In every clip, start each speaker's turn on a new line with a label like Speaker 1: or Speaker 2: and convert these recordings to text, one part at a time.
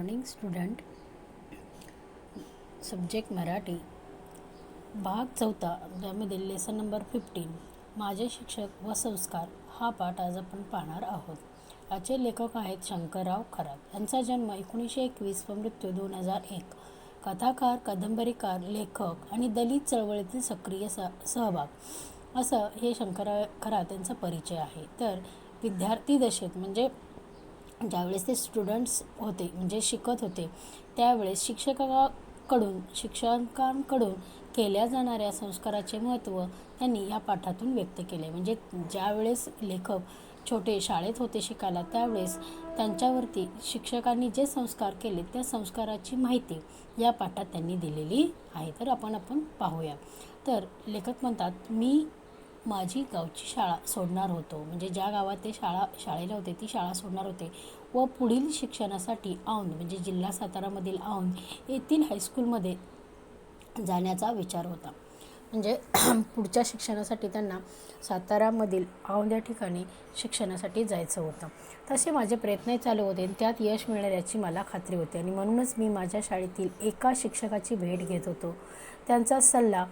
Speaker 1: Morning student. Subject Marathi, भाग 4, ज्यामध्ये lesson number 15 माझे शिक्षक व संस्कार हा पाठ आज आपण पाहणार आहोत. याचे लेखक आहेत शंकरराव खरात. यांचा जन्म 1921 व मृत्यू 2001. कथाकार, कादंबरीकार, लेखक आणि दलित चळवळीतील सक्रिय सहभाग असं हे शंकरराव खरात यांचा परिचय आहे. तर विद्यार्थी दशेत म्हणजे ज्यावेळेस ते स्टुडंट्स होते म्हणजे शिकत होते त्यावेळेस शिक्षकांकडून केल्या जाणाऱ्या संस्काराचे महत्त्व त्यांनी या पाठातून व्यक्त केले. म्हणजे ज्यावेळेस लेखक छोटे शाळेत होते शिकायला त्यावेळेस त्यांच्यावरती शिक्षकांनी जे संस्कार केले त्या संस्काराची माहिती या पाठात त्यांनी दिलेली आहे. तर आपण पाहूया. तर लेखक म्हणतात, मी माझी गावची शाळा सोडणार होतो. म्हणजे ज्या गावात ते शाळेला होते ती शाळा सोडणार होते व पुढील शिक्षणासाठी औंध म्हणजे जिल्हा सातारामधील औंध येथील हायस्कूलमध्ये जाण्याचा विचार होता. म्हणजे पुढच्या शिक्षणासाठी त्यांना सातारामधील औंध या ठिकाणी शिक्षणासाठी जायचं होतं. तसे माझे प्रयत्न चालू होते आणि त्यात यश मिळणार याची मला खात्री होती आणि म्हणूनच मी माझ्या शाळेतील एका शिक्षकाची भेट घेत होतो. त्यांचा सल्ला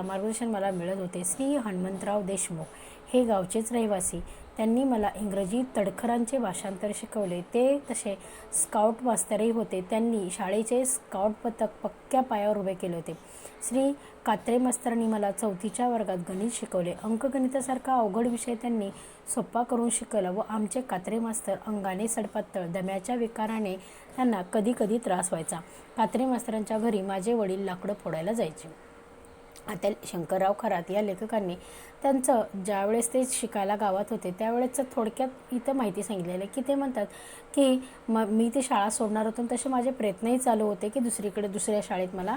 Speaker 1: मार्गदर्शन मला मिळत होते. श्री हनुमंतराव देशमुख हे गावचेच रहिवासी. त्यांनी मला इंग्रजी तडखरांचे भाषांतर शिकवले. ते तसे स्काउट मास्तरही होते. त्यांनी शाळेचे स्काउट पथक पक्क्या पायावर उभे केले होते. श्री कात्रे मास्तरांनी मला 4थीच्या वर्गात गणित शिकवले. अंकगणितासारखा अवघड विषय त्यांनी सोपा करून शिकवला व आमचे कात्रे मास्तर अंगाने सडपातळ, दम्याच्या विकाराने त्यांना कधी कधी त्रास व्हायचा. कात्रे मास्तरांच्या घरी माझे वडील लाकडं फोडायला जायचे. आता शंकरराव खरात या लेखकांनी त्यांचं ज्यावेळेस ते शिकायला गावात होते त्यावेळेसचं थोडक्यात इथं माहिती सांगितलेलं आहे की ते म्हणतात की मी ती शाळा सोडणार होतो. तसे माझे प्रयत्नही चालू होते की दुसऱ्या शाळेत मला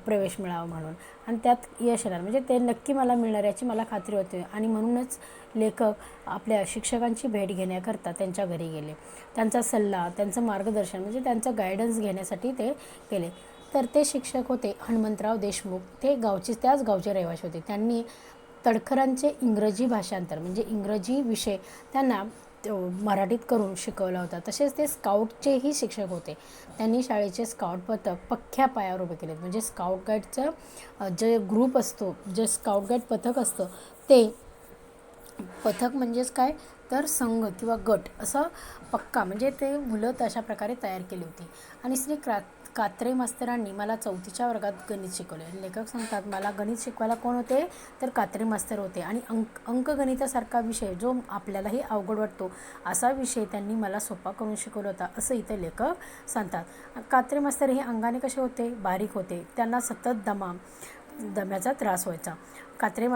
Speaker 1: प्रवेश मिळावा म्हणून आणि त्यात यश येणार म्हणजे ते नक्की मला मिळणार याची मला खात्री होती. आणि म्हणूनच लेखक आपल्या शिक्षकांची भेट घेण्याकरता त्यांच्या घरी गेले. त्यांचा सल्ला, त्यांचं मार्गदर्शन म्हणजे त्यांचं गायडन्स घेण्यासाठी ते गेले. तर ते शिक्षक होते हनुमंतराव देशमुख. ते त्याच गावचे रहिवासी होते. त्यांनी तडखरांचे इंग्रजी भाषांतर म्हणजे इंग्रजी विषय त्यांना मराठीत करून शिकवला होता. तसेच ते स्काउटचेही शिक्षक होते. त्यांनी शाळेचे स्काउट पथक पक्क्या पायावर उभे केले. म्हणजे स्काउट गाईडचं जे ग्रुप असतो, जे स्काउट गाईड पथक असतं ते पथक म्हणजेच काय तर संघ किंवा गट असं पक्का म्हणजे ते मुलं तशा प्रकारे तयार केली होती. आणि श्री कात्रे मास्तरांनी मला 4थीच्या वर्गात गणित शिकवले. लेखक सांगतात, मला गणित शिकवायला कोण होते तर कात्रे मास्तर होते. आणि अंकगणितासारखा विषय जो आपल्यालाही अवघड वाटतो असा विषय त्यांनी मला सोपा करून शिकवला होता असं इथं लेखक सांगतात. कात्रे मास्तर हे अंगाने कसे होते, बारीक होते. त्यांना सतत दम्याचा त्रास व्हायचा. कात्रे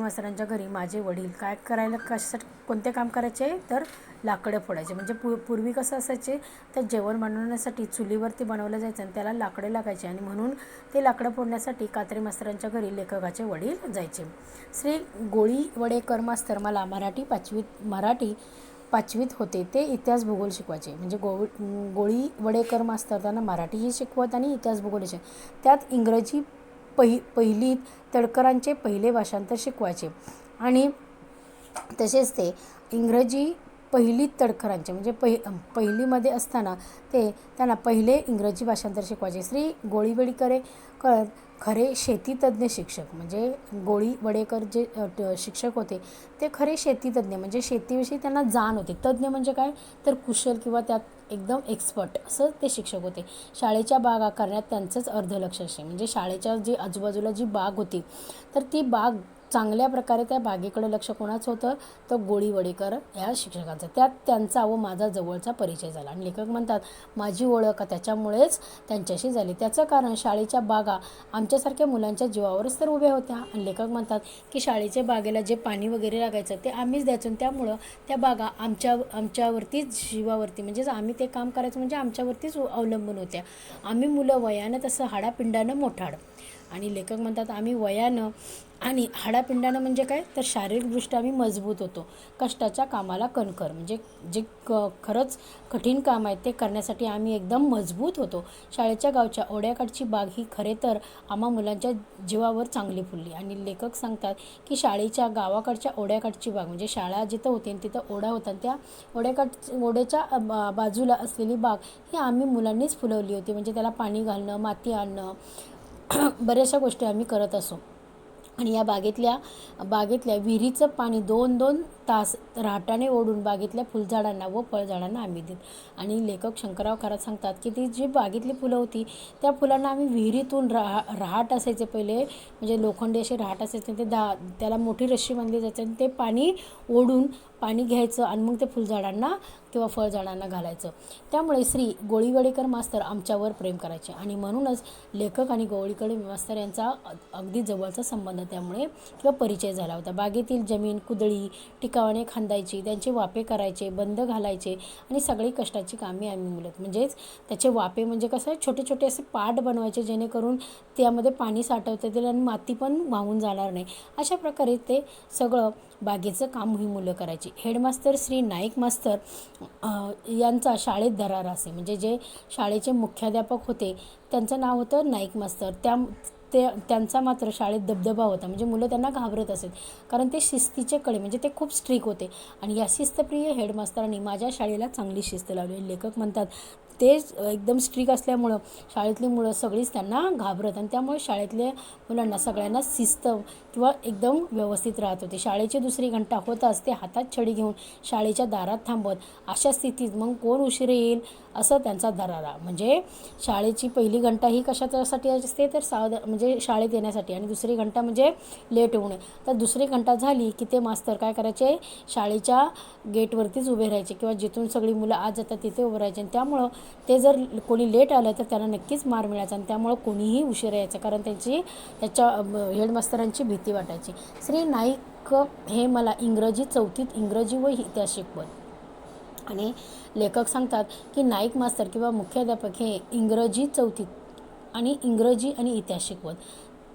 Speaker 1: मास्तरांच्या घरी माझे वडील कशासाठी कोणते काम करायचे तर लाकडं फोडायचे. म्हणजे पूर्वी कसं असायचे तर जेवण बनवण्यासाठी चुलीवरती बनवलं जायचं आणि त्याला लाकडे लागायचे आणि म्हणून ते लाकडं फोडण्यासाठी कात्रे मास्तरांच्या घरी लेखकाचे वडील जायचे. श्री गोळी वडेकर मास्तर मला मराठी पाचवीत होते. ते इतिहास भूगोल शिकवायचे. म्हणजे गोळी वडेकर मास्तर त्यांना मराठीही शिकवत आणि इतिहास भूगोल त्यात इंग्रजी पहिलीत तडकरांचे पहिले भाषांतर शिकवायचे. आणि तसेच ते इंग्रजी पहिलीत तडकरांचे म्हणजे पहिलीमध्ये असताना ते त्यांना पहिले इंग्रजी भाषांतर शिकवायचे. श्री गोळी वडेकर खरे शेतीतज्ञ शिक्षक. म्हणजे गोळी वडेकर जे शिक्षक होते ते खरे शेतीतज्ञ म्हणजे शेतीविषयी त्यांना जाण होते. तज्ज्ञ म्हणजे काय तर कुशल किंवा त्यात एकदम एक्सपर्ट असं ते शिक्षक होते. शाळेच्या बागा करण्यात त्यांचंच अर्धलक्ष असे. म्हणजे शाळेच्या जी आजूबाजूला जी बाग होती तर ती बाग चांगल्या प्रकारे त्या बागेकडे लक्ष कोणाचं होतं तर गोळी वडेकर ह्या शिक्षकाचं. त्यात त्यांचा व माझा जवळचा परिचय झाला. आणि लेखक म्हणतात, माझी ओळख त्याच्यामुळेच त्यांच्याशी झाली. त्याचं कारण शाळेच्या बागा आमच्यासारख्या मुलांच्या जीवावरच तर उभ्या होत्या. आणि लेखक म्हणतात की शाळेच्या बागेला जे पाणी वगैरे लागायचं ते आम्हीच द्यायचो. त्यामुळं त्या बागा आमच्यावरतीच जीवावरती म्हणजे आम्ही ते काम करायचं म्हणजे आमच्यावरतीच अवलंबून होत्या. आम्ही मुलं वयानं तसं हाडापिंडानं मोठाड. आणि लेखक म्हणतात, आम्ही वयानं आणि हाडापिंडानं म्हणजे काय, तर शारीरिकदृष्ट्या आम्ही मजबूत होतो. कष्टाच्या कामाला कणखर, म्हणजे जे खरंच कठीण काम आहे ते करण्यासाठी आम्ही एकदम मजबूत होतो. शाळेच्या गावच्या ओढ्याकाठची बाग ही खरे तर आम्हा मुलांच्या जीवावर चांगली फुलली. आणि लेखक सांगतात की शाळेच्या गावाकडच्या ओढ्याकाठची बाग, म्हणजे शाळा जिथं होती आणि तिथं ओढा होता, त्या ओढ्याच्या बाजूला असलेली बाग ही आम्ही मुलांनीच फुलवली होती. म्हणजे त्याला पाणी घालणं, माती आणणं, बऱ्याचशा गोष्टी आम्ही करत असो. आणि या बागेतल्या विहिरीचं पाणी 2-2 तास रहाटाने ओढून बागेतल्या फुलझाडांना व फळझाडांना आम्ही देत. आणि लेखक शंकरराव खरात सांगतात की ती जी बागेतली फुलं होती त्या फुलांना आम्ही विहिरीतून रहाट असायचे पहिले, म्हणजे लोखंडी असे रहाट असायचे, ते त्याला मोठी रश्शी बांधली जायची आणि ते पाणी ओढून पाणी घ्यायचं आणि मग ते फुलझाडांना किंवा फळझाडांना घालायचं. त्यामुळे श्री गोळीवडेकर मास्तर आमच्यावर प्रेम करायचे आणि म्हणूनच लेखक आणि गोळीवडेकर मास्तर यांचा अगदी जवळचा संबंध त्यामुळे किंवा परिचय झाला होता. बागेतील जमीन कुदळी टिकावाने खांदायची, त्यांचे वापे करायचे, बंद घालायचे आणि सगळी कष्टाची कामे आम्ही मुलं, म्हणजेच त्याचे वापे म्हणजे कसं छोटे छोटे असे पाट बनवायचे जेणेकरून त्यामध्ये पाणी साठवता येईल आणि माती पण वाहून जाणार नाही. अशा प्रकारे ते सगळं बागेचं काम ही मुलं करायची. हेडमास्तर श्री नाईक मास्तर यांचा शाळेत दरारा असे, म्हणजे जे शाळेचे मुख्याध्यापक होते त्यांचं नाव होतं नाईक मास्तर. त्यांचा मात्र शाळेत दबदबा होता, म्हणजे मुलं त्यांना घाबरत असत, कारण ते शिस्तीचे कडे, म्हणजे ते खूप स्ट्रिक होते. आणि या शिस्तप्रिय हेडमास्तरांनी माझ्या शाळेला चांगली शिस्त लावली. लेखक म्हणतात ते एकदम स्ट्रिक असल्यामुळं शाळेतली मुलं सगळीच त्यांना घाबरत आणि त्यामुळे शाळेतल्या मुलांना सगळ्यांना शिस्त किंवा एकदम व्यवस्थित राहत होते. शाळेची दुसरी घंटा होताच ते हातात छडी घेऊन शाळेच्या दारात थांबत. अशा स्थितीत मग कोण उशीर येईल असं त्यांचा दरारा. म्हणजे शाळेची पहिली घंटा ही कशासाठी असते, तर म्हणजे शाळेत येण्यासाठी, आणि दुसरी घंटा म्हणजे लेट होऊ नये. तर दुसरी घंटा झाली की ते मास्तर काय करायचे, शाळेच्या गेटवरतीच उभे राहायचे किंवा जिथून सगळी मुलं आत जातात तिथे उभे राहायचे. आणि त्यामुळं ते जर कोणी लेट आलं तर त्यांना नक्कीच मार मिळायचा आणि त्यामुळं कोणीही उशिरा यायचं, कारण त्याच्या हेडमास्तरांची भीती वाटायची. श्री नाईक हे मला इंग्रजी 4थीत इंग्रजी व इतिहास शिकवत. आणि लेखक सांगतात की नाईक मास्तर किंवा मुख्याध्यापक हे इंग्रजी 4थीत आणि इंग्रजी आणि इतिहास शिकवत.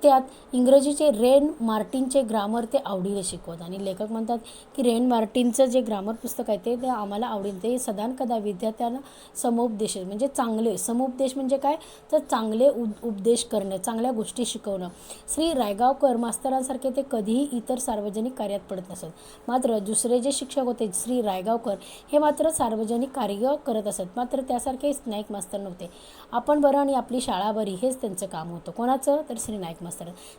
Speaker 1: त्यात इंग्रजीचे रेन मार्टिनचे ग्रामर ते आवडीने शिकवत. आणि लेखक म्हणतात की रेन मार्टिनचं जे ग्रामर पुस्तक आहे ते आम्हाला आवडीने, ते सदानकदा विद्यार्थ्यांना समुपदेश, म्हणजे चांगले समुपदेश म्हणजे काय, तर चांगले उपदेश करणं, चांगल्या गोष्टी शिकवणं. श्री रायगावकर मास्तरांसारखे ते कधीही इतर सार्वजनिक कार्यात पडत नसत. मात्र दुसरे जे शिक्षक होते श्री रायगावकर हे मात्र सार्वजनिक कार्य करत असत, मात्र त्यासारखे नाईक मास्तर नव्हते. आपण बरं आणि आपली शाळा बरी हेच त्यांचं काम होतं. कोणाचं, तर श्री नाईक मास्तर.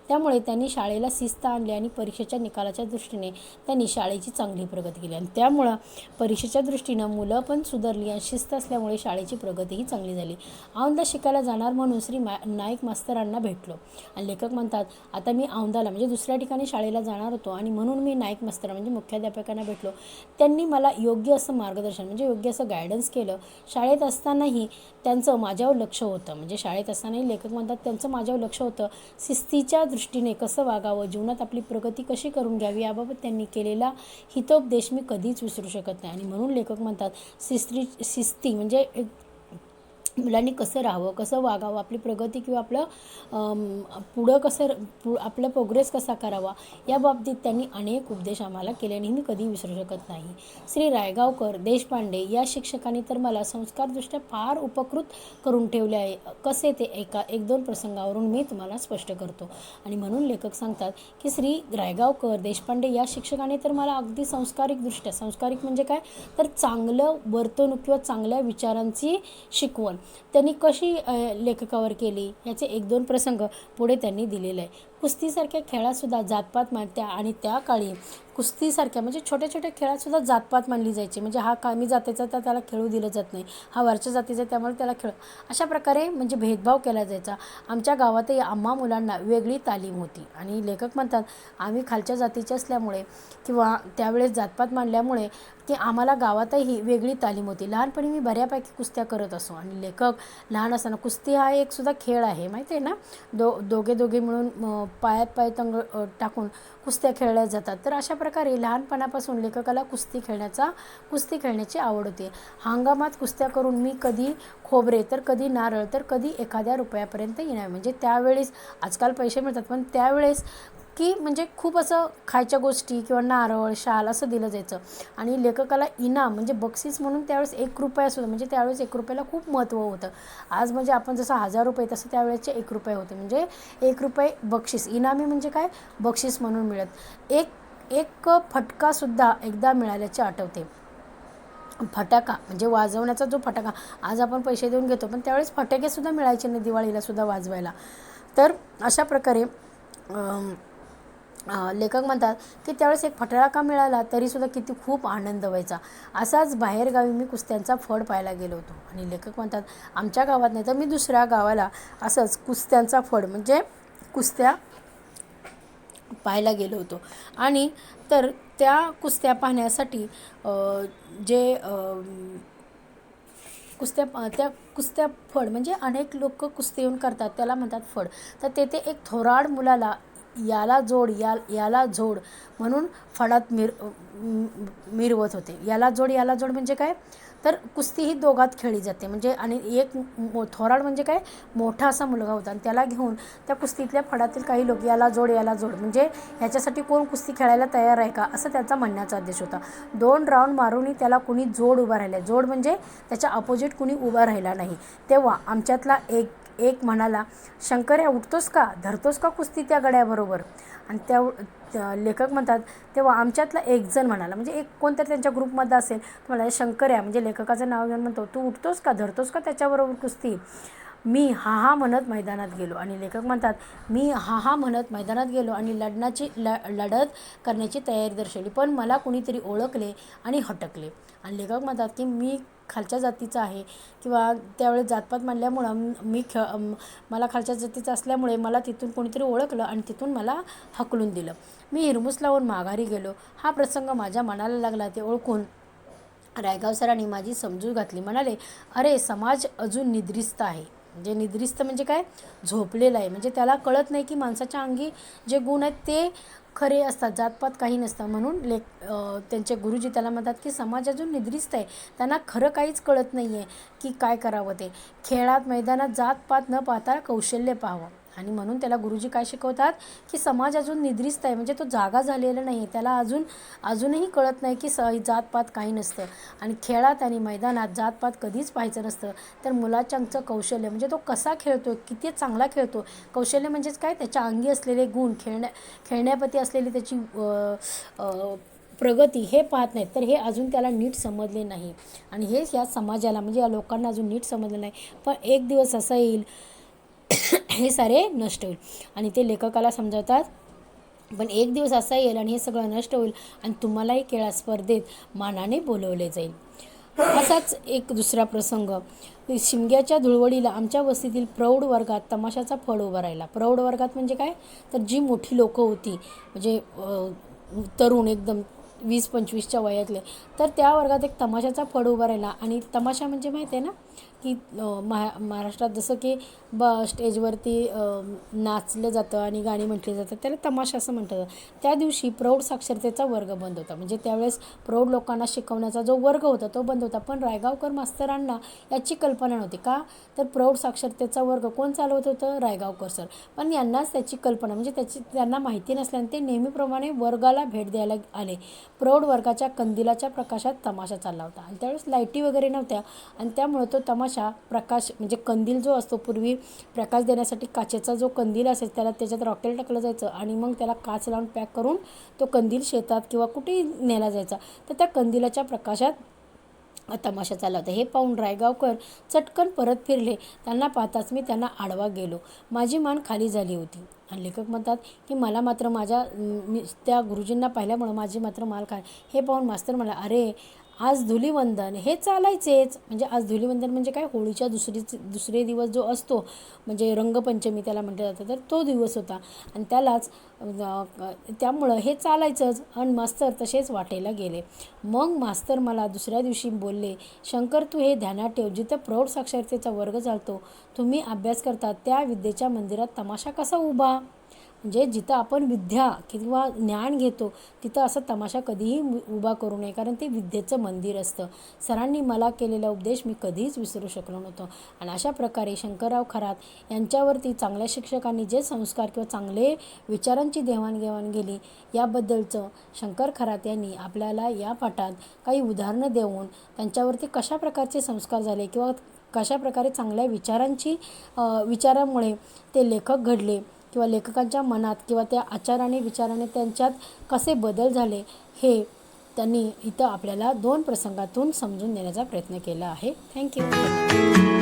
Speaker 1: त्यामुळे त्यांनी शाळेला शिस्त आणली आणि परीक्षेच्या निकालाच्या दृष्टीने त्यांनी शाळेची चांगली प्रगती केली. आणि त्यामुळं परीक्षेच्या दृष्टीनं मुलं पण सुधारली आणि शिस्त असल्यामुळे शाळेची प्रगतीही चांगली झाली. औंधा शिकायला जाणार म्हणून श्री नाईक मास्तरांना भेटलो. आणि लेखक म्हणतात आता मी औंधाला म्हणजे दुसऱ्या ठिकाणी शाळेला जाणार होतो आणि म्हणून मी नाईक मास्तर म्हणजे मुख्याध्यापकांना भेटलो. त्यांनी मला योग्य असं मार्गदर्शन, म्हणजे योग्य असं गायडन्स केलं. शाळेत असतानाही त्यांचं माझ्यावर लक्ष होतं, म्हणजे शाळेत असतानाही लेखक म्हणतात त्यांचं माझ्यावर लक्ष होतं. शिस्तीच्या दृष्टीने कसं वागावं, जीवनात आपली प्रगती कशी करून घ्यावी याबाबत त्यांनी केलेला हितोपदेश मी कधीच विसरू शकत नाही. आणि म्हणून लेखक म्हणतात शिस्ती म्हणजे मुलांनी कसं राहावं, कसं वागावं, आपली प्रगती किंवा पुढं आपला प्रोग्रेस कसा करावा या बाबतीत त्यांनी अनेक उपदेश आम्हाला केले आणि मी कधी विसरू शकत नाही. श्री रायगावकर देशपांडे या शिक्षकांनी तर मला संस्कारदृष्ट्या फार उपकृत करून ठेवले आहे. कसे ते एक दोन प्रसंगावरून मी तुम्हाला स्पष्ट करतो. आणि म्हणून लेखक सांगतात की श्री रायगावकर देशपांडे या शिक्षकांनी तर मला अगदी सांस्कारिकदृष्ट्या, सांस्कारिक म्हणजे काय, तर चांगलं वर्तणूक किंवा चांगल्या विचारांची शिकवण त्यांनी कशी लेखकावर केली याचे 1-2 प्रसंग पुढे त्यांनी दिलेले आहे. कुस्तीसारख्या खेळातसुद्धा जातपात मानत्या आणि त्या काळी कुस्तीसारख्या म्हणजे छोट्या छोट्या खेळातसुद्धा जातपात मानली जायची. म्हणजे हा कमी जातीचा तर त्याला खेळू दिलं जात नाही, हा वरच्या जातीचा त्यामुळे त्याला खेळ, अशा प्रकारे म्हणजे भेदभाव केला जायचा. आमच्या गावातही आम्हा मुलांना वेगळी तालीम होती. आणि लेखक म्हणतात आम्ही खालच्या जातीचे असल्यामुळे किंवा त्यावेळेस जातपात मानल्यामुळे की आम्हाला गावातही वेगळी तालीम होती. लहानपणी मी बऱ्यापैकी कुस्त्या करत असो. आणि लेखक लहान असताना कुस्ती हा एक सुद्धा खेळ आहे माहिती आहे ना, दोघे मिळून पायात पाय टाकून कुस्त्या खेळल्या जातात. तर अशा प्रकारे लहानपणापासून लेखकाला कुस्ती खेळण्याची आवड होती. हंगामात कुस्त्या करून मी कधी खोबरे तर कधी नारळ तर कधी एखाद्या रुपयापर्यंत येणार. म्हणजे त्यावेळेस आजकाल पैसे मिळतात पण त्यावेळेस की म्हणजे खूप असं खायच्या गोष्टी किंवा नारळ शाल असं दिलं जायचं. आणि लेखकाला इनाम म्हणजे बक्षीस म्हणून त्यावेळेस ₹1 सुद्धा, म्हणजे त्यावेळेस ₹1 खूप महत्त्व होतं. आज म्हणजे आपण जसं ₹1000 तसं त्यावेळेचे ₹1 होते. म्हणजे ₹1 बक्षीस, इनामी म्हणजे काय, बक्षीस म्हणून मिळत. एक एक फटकासुद्धा एकदा मिळाल्याचे आठवते. फटाका म्हणजे वाजवण्याचा जो फटाका, आज आपण पैसे देऊन घेतो, पण त्यावेळेस फटाकेसुद्धा मिळायचे नाही दिवाळीलासुद्धा वाजवायला. तर अशा प्रकारे लेखक म्हणतात की त्यावेळेस एक फटाका मिळाला तरीसुद्धा किती खूप आनंद व्हायचा. असाच बाहेरगावी मी कुस्त्यांचा फड पाहायला गेलो होतो. आणि लेखक म्हणतात आमच्या गावात नाही तर मी दुसऱ्या गावाला असंच कुस्त्यांचा फड म्हणजे कुस्त्या पाहायला गेलो होतो. आणि तर त्या कुस्त्या पाहण्यासाठी जे त्या कुस्त्या फड म्हणजे अनेक लोक कुस्ती येऊन करतात त्याला म्हणतात फड. तर तेथे एक थोराड मुलाला याला जोड याला जोड म्हणून फडात मिरवत होते. याला जोड म्हणजे काय, तर कुस्ती ही दोघात खेळली जाते. म्हणजे आणि एक थोराड म्हणजे काय, मोठा असा मुलगा होता आणि त्याला घेऊन त्या कुस्तीतल्या फडातील काही लोक याला जोड म्हणजे ह्याच्यासाठी कोण कुस्ती खेळायला तयार आहे का, असं त्याचा म्हणण्याचा उद्देश होता. 2 राऊंड मारूनही त्याला कुणी जोड उभा राहिला, जोड म्हणजे त्याच्या अपोजिट कुणी उभा राहिला नाही. तेव्हा आमच्यातला एक म्हणाला, शंकर्या उठतोस का, धरतोस का कुस्ती त्या गड्याबरोबर. आणि लेखक म्हणतात तेव्हा आमच्यातला एक जण म्हणाला, म्हणजे एक कोणतरी त्यांच्या ग्रुपमध्ये असेल, तो म्हणाला शंकर्या म्हणजे लेखकाचं नाव घेऊन म्हणतो, तू उठतोस का, धरतोस का त्याच्याबरोबर कुस्ती. मी हा हा म्हणत मैदानात गेलो. आणि लेखक म्हणतात मी हा हा म्हणत मैदानात गेलो आणि लढत करण्याची तयारी दर्शवली, पण मला कुणीतरी ओळखले आणि हटकले. आणि लेखक म्हणतात की मी खालच्या जातीचा आहे किंवा त्यावेळेस जातपात मानल्यामुळं मला खालच्या जातीचं असल्यामुळे मला तिथून कोणीतरी ओळखलं आणि तिथून मला हकलून दिलं. मी हिरमुस लावून माघारी गेलो. हा प्रसंग माझ्या मनाला लागला. ते ओळखून रायगाव सरांनी माझी समजूत घातली. म्हणाले, अरे समाज अजून निद्रिस्त आहे. म्हणजे निद्रिस्त म्हणजे काय, झोपलेला आहे. म्हणजे त्याला कळत नाही की माणसाच्या अंगी जे गुण आहेत ते खरे असतात, जातपात काही नसतं. म्हणून त्यांचे गुरुजी त्याला म्हणतात की समाज अजून निद्रिस्त आहे, त्यांना खरं काहीच कळत नाही आहे की काय करावं ते. खेळात मैदानात जातपात न पाहता कौशल्य पाहावं. आणि म्हणून त्याला गुरुजी काय शिकवतात की समाज अजून निद्रिस्त आहे, म्हणजे तो जागा झालेला नाही आहे, त्याला अजूनही कळत नाही की जातपात काही नसतं. आणि खेळात आणि मैदानात जातपात कधीच पाहायचं नसतं. तर मुलाच्यांचं कौशल्य म्हणजे तो कसा खेळतो, किती चांगला खेळतो, कौशल्य म्हणजेच काय, त्याच्या अंगी असलेले गुण, खेळण्याप्रती असलेली त्याची प्रगती हे पाहत नाहीत. तर हे अजून त्याला नीट समजले नाही. आणि हेच या समाजाला म्हणजे या लोकांना अजून नीट समजलं नाही. पण एक दिवस असा येईल हे सारे नष्ट होईल. आणि ते लेखकाला समजावतात, पण एक दिवस असा येईल आणि हे सगळं नष्ट होईल आणि तुम्हालाही खेळ स्पर्धेत मानाने बोलवले जाईल. असाच एक दुसरा प्रसंग, शिमग्याच्या धुळवडीला आमच्या वस्तीतील प्रौढ वर्गात तमाशाचा फड उभा राहिला. प्रौढ वर्गात म्हणजे काय, तर जी मोठी लोकं होती, म्हणजे तरुण एकदम 20-25च्या वयातले, तर त्या वर्गात एक तमाशाचा फड उभा राहिला. आणि तमाशा म्हणजे माहिती आहे ना की महाराष्ट्रात जसं की स्टेजवरती नाचलं जातं आणि गाणी म्हटली जातात, त्याला तमाशा असं म्हटलं जातं. त्या दिवशी प्रौढ साक्षरतेचा वर्ग बंद होता. म्हणजे त्यावेळेस प्रौढ लोकांना शिकवण्याचा जो वर्ग होता तो बंद होता. पण रायगावकर मास्तरांना याची कल्पना नव्हती. का, तर प्रौढ साक्षरतेचा वर्ग कोण चालवत होतं, रायगावकर सर. पण यांनाच त्याची कल्पना म्हणजे त्यांना माहिती नसल्याने ते नेहमीप्रमाणे वर्गाला भेट द्यायला आले. प्रौढ वर्गाच्या कंदिलाच्या प्रकाशात तमाशा चालला होता. आणि त्यावेळेस लाईटी वगैरे नव्हत्या आणि त्यामुळं तो तमाशा प्रकाश म्हणजे कंदील जो असतो, पूर्वी प्रकाश देण्यासाठी काचेचा जो कंदील असेल त्याच्यात रॉकेल टाकलं जायचं आणि मग त्याला काच लावून पॅक करून तो कंदील शेतात किंवा कुठेही नेला जायचा. तर त्या कंदिलाच्या प्रकाशात तमाशा चालला होता. हे पाहून रायगावकर चटकन परत फिरले. त्यांना पाहताच मी त्यांना आडवा गेलो. माझी मान खाली झाली होती. आणि लेखक म्हणतात की मला मात्र मी त्या गुरुजींना पाहिल्यामुळं माझी मात्र मान खाली. हे पाहून मास्तर म्हणला, अरे आज धुलीवंदन हे चालायचेच. म्हणजे आज धुलीवंदन म्हणजे काय, होळीच्या दुसरे दिवस जो असतो म्हणजे रंगपंचमी त्याला म्हटलं जातं, तर तो दिवस होता आणि त्यामुळं हे चालायचंच. आणि मास्तर तसेच वाटेला गेले. मग मास्तर मला दुसऱ्या दिवशी बोलले, शंकर तू हे ध्यानात ठेव, जिथं प्रौढ साक्षरतेचा वर्ग चालतो, तुम्ही अभ्यास करता त्या विद्येच्या मंदिरात तमाशा कसा उभा. म्हणजे जिथं आपण विद्या किंवा ज्ञान घेतो तिथं असा तमाशा कधीही उभा करू नये, कारण ते विद्येचं मंदिर असतं. सरांनी मला केलेला उपदेश मी कधीच विसरू शकलो नव्हतो. आणि अशा प्रकारे शंकरराव खरात यांच्यावरती चांगल्या शिक्षकांनी जे संस्कार किंवा चांगले विचारांची देवाणघेवाण केली याबद्दलचं शंकर खरात यांनी आपल्याला या पाठात काही उदाहरणं देऊन त्यांच्यावरती कशा प्रकारचे संस्कार झाले किंवा कशा प्रकारे चांगल्या विचारामुळे ते लेखक घडले किंवा लेखकांच्या मनात किंवा त्या आचाराने विचाराने त्यांच्यात कसे बदल झाले हे त्यांनी इथं आपल्याला 2 प्रसंगातून समजून देण्याचा प्रयत्न केला आहे. थँक्यू.